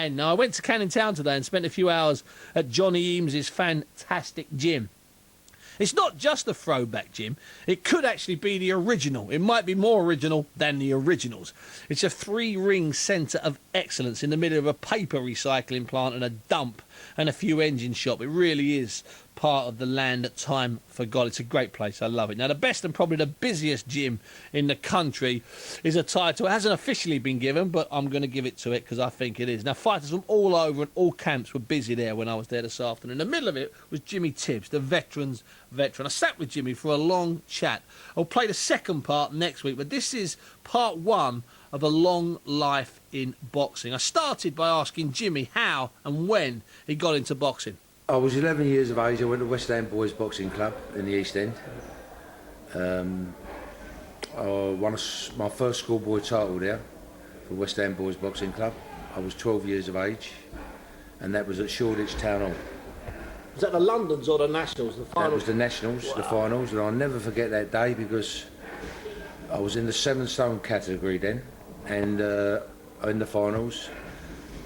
Now, I went to Canning Town today and spent a few hours at Johnny Eames's fantastic gym. It's not just a throwback gym. It could actually be the original. It might be more original than the originals. It's a 3-ring centre of excellence in the middle of a paper recycling plant and a dump and a few engine shop. It really is part of the land that time forgot. It's a great place. I love it. Now, the best and probably the busiest gym in the country is a title. It hasn't officially been given, but I'm going to give it to it because I think it is. Now, fighters from all over and all camps were busy there when I was there this afternoon. In the middle of it was Jimmy Tibbs, the veteran's veteran. I sat with Jimmy for a long chat. I'll play the second part next week, but this is part 1 of a long life in boxing. I started by asking Jimmy how and when he got into boxing. I was 11 years of age. I went to West End Boys Boxing Club in the East End. I won my first schoolboy title there for West End Boys Boxing Club. I was 12 years of age, and that was at Shoreditch Town Hall. Was that the Londons or the Nationals? The finals? That was the Nationals, wow. The finals, and I'll never forget that day because I was in the 7 stone category then, and in the finals.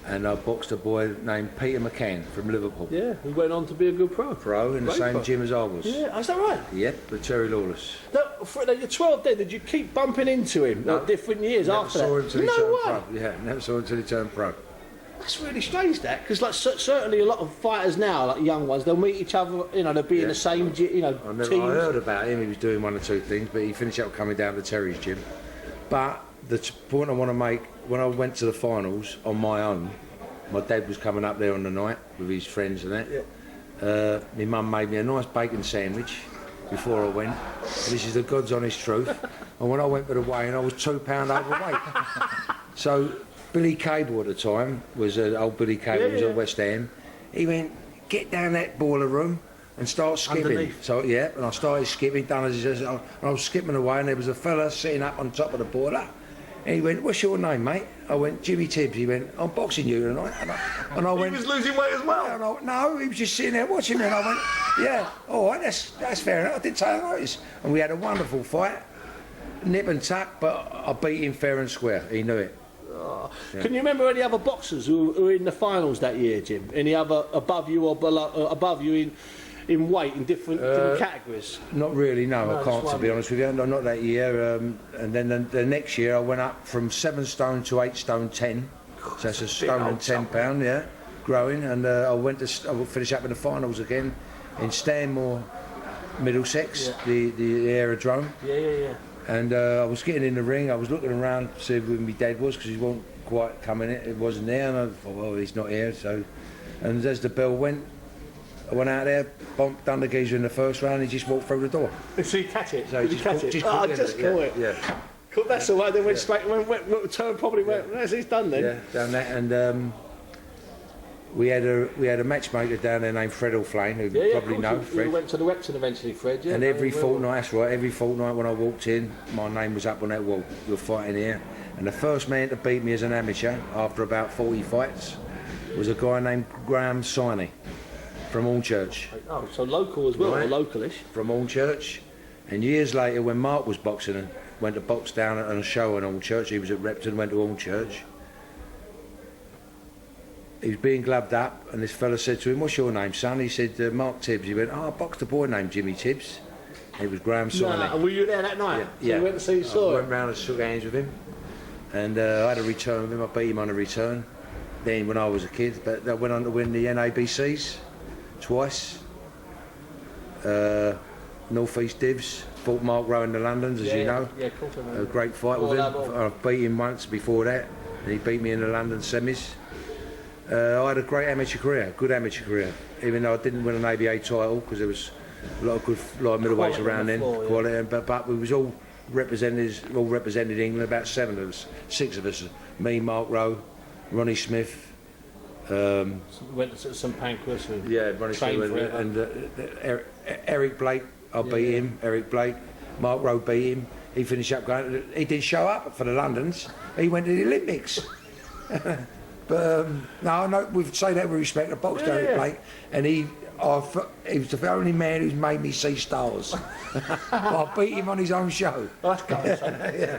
And I boxed a boy named Peter McCann from Liverpool. Yeah, he went on to be a good pro. Pro in the same gym as I was. Yeah, is that right? Yep, with Terry Lawless. You're 12 then, did you keep bumping into him at different years after that? Never saw him until he turned pro. Yeah, never saw him until he turned pro. That's really strange, that, because like certainly a lot of fighters now, like young ones, they'll meet each other, you know, they'll be in the same, teams. I heard about him, he was doing 1 or 2 things, but he finished up coming down to Terry's gym. But the point I want to make, when I went to the finals on my own, my dad was coming up there on the night with his friends and that. Yeah. My mum made me a nice bacon sandwich before I went. This is the God's honest truth. And when I went to the weigh-in, I was 2 pounds overweight. So Billy Cable at the time was old Billy Cable was at West Ham. He went, get down that boiler room and start skipping. Underneath. So and I started skipping, done as he says, and I was skipping away, and there was a fella sitting up on top of the boiler. And he went, what's your name, mate? I went, Jimmy Tibbs. He went, I'm boxing you tonight. And I went, he was losing weight as well? Yeah, no, he was just sitting there watching me. And I went, yeah, all right, that's fair enough. I didn't take notice. And we had a wonderful fight, nip and tuck, but I beat him fair and square. He knew it. Oh. Yeah. Can you remember any other boxers who were in the finals that year, Jim? Any other above you or below, above you in weight in different categories? Not really, no, I can't, to be honest with you. No, not that year. And then the next year I went up from 7 stone to 8 stone 10. So that's a stone and 10 pound, yeah, growing. And I will finish up in the finals again in Stanmore, Middlesex, the aerodrome. Yeah. And I was getting in the ring. I was looking around to see where my dad was because he wasn't quite coming in. It wasn't there, and I thought, well, he's not here. So, and as the bell went, I went out there, bumped down the geezer in the first round, and he just walked through the door. So you catch it? So Did you catch it? I just caught it. Yeah. Cool, that's all right. Then went straight, turned probably went. That's he's done then. Yeah, done that, and we had a matchmaker down there named Fred O'Flane, who you probably know. Fred. You went to the Repton eventually, Fred. Yeah. And every fortnight, that's right. Every fortnight when I walked in, my name was up on that wall. You're fighting here, and the first man to beat me as an amateur after about 40 fights was a guy named Graham Siney from Hornchurch. Oh, so local as well, right. Or localish. From Hornchurch. And years later, when Mark was boxing and went to box down at a show in Hornchurch, he was at Repton, went to Hornchurch. He was being gloved up, and this fella said to him, what's your name, son? He said, Mark Tibbs. He went, I boxed a boy named Jimmy Tibbs. It was Graham Siney. And were you there that night? Yeah. So you went to see you saw I went round and shook hands with him. And I had a return with him. I beat him on a return. Then when I was a kid, but I went on to win the NABCs twice. North East Divs, fought Mark Rowe in the Londons, as you know. Yeah, cool. A great fight with him. I beat him once before that, and he beat me in the London semis. I had a great amateur career, good amateur career, even though I didn't win an ABA title because there was a lot of good middleweights around then, quality. But we was all represented England, about 7 of us, 6 of us, me, Mark Rowe, Ronnie Smith. Went to St Pancras and Ronnie Smith and Eric Blake. I beat him. Eric Blake, Mark Rowe beat him. He finished up going. He didn't show up for the Londons. He went to the Olympics. But no, we say that with respect to box, Eric Blake, and He was the only man who's made me see stars. I beat him on his own show. That's good. Yeah.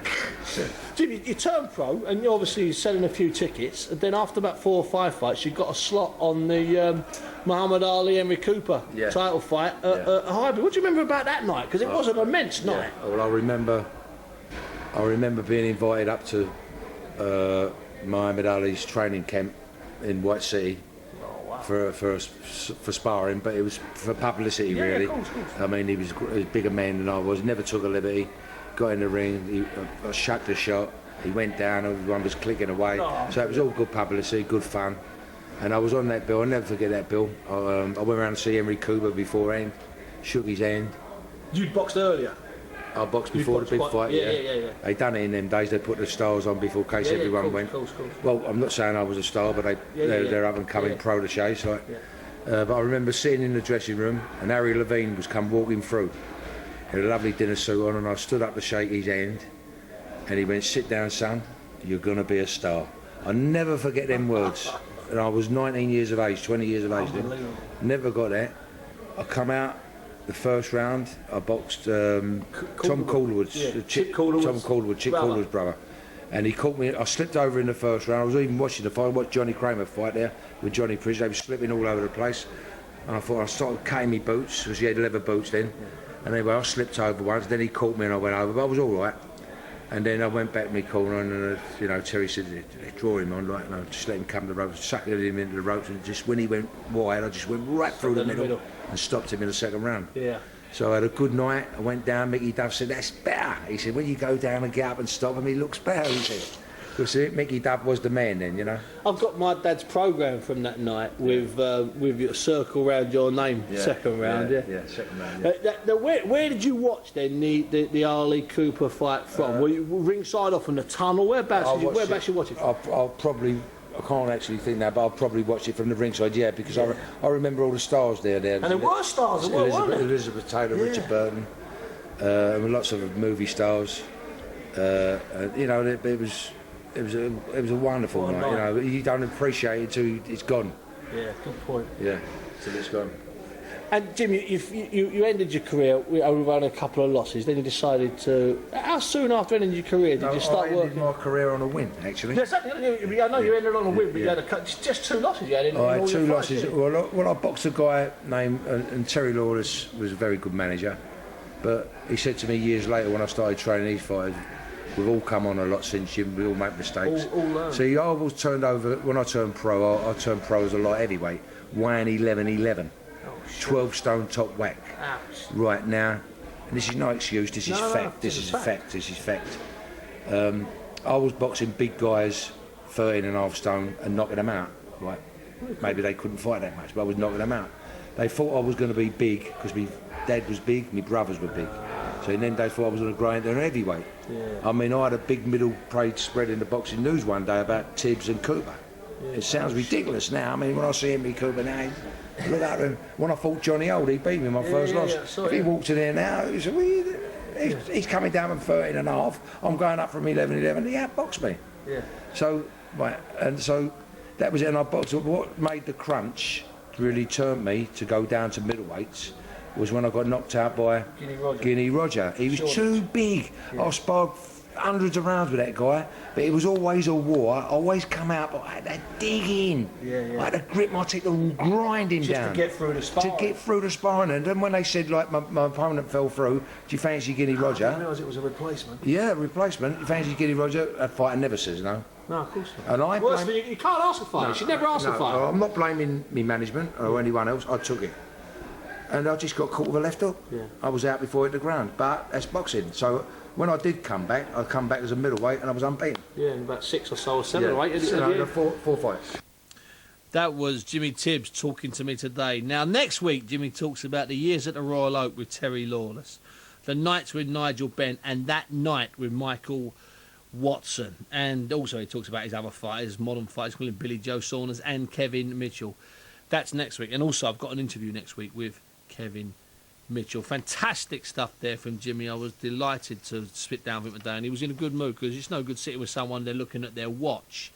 Jimmy, you turned pro, and you're obviously selling a few tickets. And then after about 4 or 5 fights, you got a slot on the Muhammad Ali Henry Cooper title fight at Highbury. What do you remember about that night? Because it was an immense night. Well, I remember being invited up to Muhammad Ali's training camp in White City. For sparring, but it was for publicity, really. Of course. I mean, he was a bigger man than I was. Never took a liberty. Got in the ring. I shucked a shot. He went down. Everyone was clicking away. So it was all good publicity, good fun. And I was on that bill. I'll never forget that bill. I went around to see Henry Cooper beforehand. Shook his hand. You'd boxed earlier. I boxed before the big fight. Yeah. They done it in them days. They put the stars on before, in case everyone went. Cool. Well, I'm not saying I was a star, but they're up and coming proteges. Like, but I remember sitting in the dressing room, and Harry Levine was come walking through in a lovely dinner suit on, and I stood up to shake his hand, and he went, "Sit down, son. You're gonna be a star." I'll never forget them words. And I was 19 years of age, 20 years of age then. Never got that. I come out. The first round, I boxed Tom Calderwood's, Chip Calderwood's brother, and he caught me. I slipped over in the first round. I was even watching the fight. I watched Johnny Kramer fight there with Johnny Prish. They were slipping all over the place, and I thought I started cutting me boots because he had leather boots then. And anyway, I slipped over once. Then he caught me and I went over, but I was all right. And then I went back to my corner, and Terry said, "Draw him on, like, just let him come to the ropes." Sucked him into the ropes, and just when he went wide, I just went right through the middle and stopped him in the second round. Yeah. So I had a good night. I went down. Mickey Duff said, "That's better." He said, "When you go down and get up and stop him, he looks better." He said, because Mickey Duff was the man then, I've got my dad's programme from that night with your circle round your name, second round. Yeah, second round. Where did you watch then the Ali Cooper fight from? Were you ringside off in the tunnel? Whereabouts did you watch it from? I can't actually think now, but I'll probably watch it from the ringside, because I remember all the stars there. And there were stars as well, weren't there? Elizabeth Taylor, Richard Burton, and lots of movie stars. It was a wonderful night. You don't appreciate it till it's gone. Yeah, good point. Yeah, till it's gone. And Jim, you ended your career with only a couple of losses. Then you decided to. How soon after ending your career did you start working? I ended my career on a win, actually. Yes, I know you ended on a win, but you had just 2 losses. You had in I had all 2 your losses. fights, Well, I boxed a guy named and Terry Lawless was a very good manager, but he said to me years later when I started training these fighters, "We've all come on a lot since Jim. We all make mistakes." All See, I was turned over when I turned pro. I turned pro as a light heavyweight, weighing 11. 12 stone top whack. Ouch. Right now, and this is no excuse. This is fact. This is fact. I was boxing big guys, 13.5 stone, and knocking them out. Right? Maybe they couldn't fight that much, but I was knocking them out. They thought I was going to be big because my dad was big, my brothers were big. So in them days, thought I was going to grow into an heavyweight. Yeah. I mean, I had a big middle page spread in the boxing news one day about Tibbs and Cooper. Yeah. It sounds ridiculous now. I mean, when I see Henry Cooper now, look at him. When I fought Johnny Old, he beat me in my first loss. If he walked in there now, he said, he's coming down from 13.5. I'm going up from 11. He outboxed me. Yeah. So, right, and so that was it. And I boxed. What made the crunch really turn me to go down to middleweights was when I got knocked out by Guinea Roger. He was too big. I sparred hundreds of rounds with that guy, but it was always a war. I always come out, but I had to dig in. I had to grip my teeth and grind him down. To get through the sparring. To get through the sparring. And then when they said, like, my opponent fell through, do you fancy Guinea Roger? I didn't realise it was a replacement. Yeah, replacement. You fancy Guinea Roger? A fighter never says no. No, of course not. And you can't ask a fighter. You should never ask a fighter. I'm not blaming me management or anyone else. I took it. And I just got caught with a left hook. Yeah. I was out before it hit the ground. But that's boxing. So when I did come back, I come back as a middleweight and I was unbeaten. Yeah, in about 6 or so, or 7 or 8. Four fights. That was Jimmy Tibbs talking to me today. Now, next week, Jimmy talks about the years at the Royal Oak with Terry Lawless, the nights with Nigel Benn, and that night with Michael Watson. And also he talks about his other fighters, modern fighters, including Billy Joe Saunders and Kevin Mitchell. That's next week. And also I've got an interview next week with Kevin Mitchell. Fantastic stuff there from Jimmy. I was delighted to sit down with him today, and he was in a good mood because it's no good sitting with someone, they're looking at their watch.